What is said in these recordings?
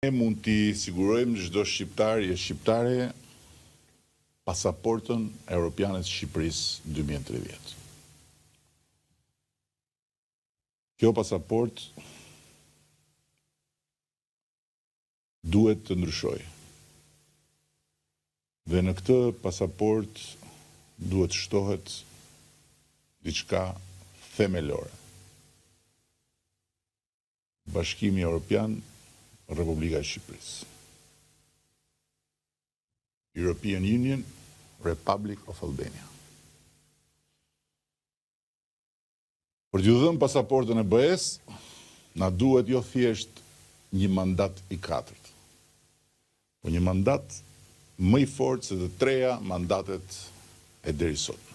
Ne mund t'i sigurojmë çdo shqiptar e shqiptare pasaportën europiane të Shqipërisë 2030. Kjo pasaport duhet të ndryshojë. Dhe në këtë pasaport duhet shtohet diçka themelore. Bashkimi Evropian, Republika e Shqipërisë. European Union, Republic of Albania. Për t'ju dhënë pasaportën e BE-s, na duhet jo thjesht një mandat i katërt, por një mandat më i fortë se të treja mandatet e deri sot.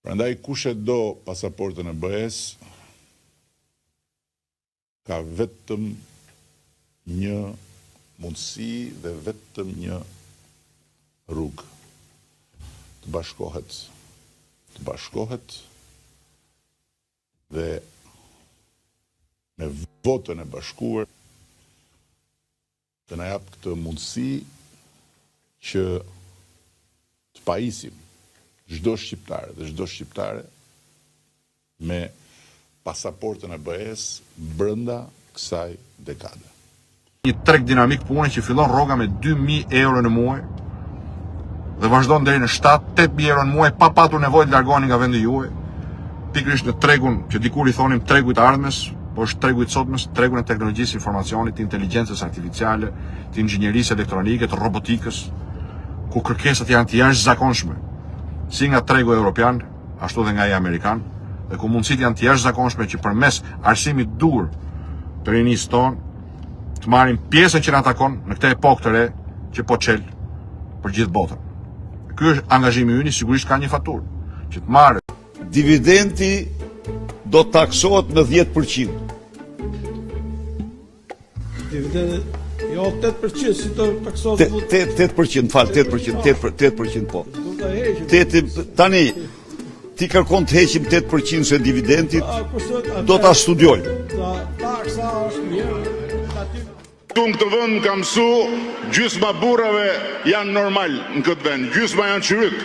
Prandaj kush e do pasaportën e BE-s ka vetëm një mundësi dhe vetëm një rrugë të bashkohet dhe me votën e bashkuar të na jap këtë mundësi që të pajisim çdo shqiptar dhe çdo shqiptare me pasaportën e BE-s brenda kësaj dekade. Një treg dinamik pune që fillon rroga me 2.000 euro në muaj dhe vazhdon deri në 7-8.000 euro në muaj pa patur nevojë të largoheni nga vendi juaj, pikërisht në tregun që dikur i thonim tregu i të ardhmes, po është tregu i sotmes, tregun e teknologjisë informacionit, të inteligjencës artificiale, të inxhinierisë elektronike, të robotikës, ku kërkesat janë të jashtëzakonshme, si nga tregu evropian, ashtu dhe nga ai amerikan, dhe ku mundësitë janë të jashtëzakonshme që përmes arsimit dur të rinisë tonë të marrin pjesën që na takon në këtë epokë të re që po çel për gjithë botën. Ky është angazhimi ynë, sigurisht ka një faturë, që të marrë. Dividendi do të taksohet me 10%. Dividendi, jo 8%, si të taksohet? 8%, falë, 8% po. Tani, ti kërkon të heqim 8% se dividendit, do ta studioj. Taksa është mirë. Në këtë vend kam mësu, gjysma burrave janë normal në këtë vend, gjysma janë çyryk.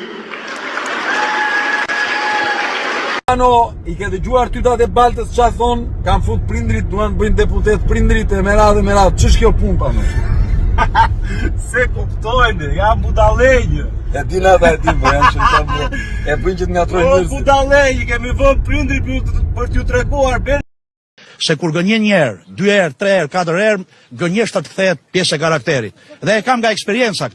I ke dëgjuar ty datë e baltës që a thonë, kam fut prindrit, duan bëjnë deputet prindrit e me radhë, ç'është kjo punë pano? Se kuptojnë, jam budallënjë. E di nata e di, po janë që e bëjnë që të ngatrojnë njerëzit. O budallënjë, kemi vënë prindrit për t'ju treguar ben. Se kur gënjen një herë, 2 herë, 3 herë, 4 herë, gënjeshta të kthehet pjesë e karakterit. Dhe e kam nga eksperienca.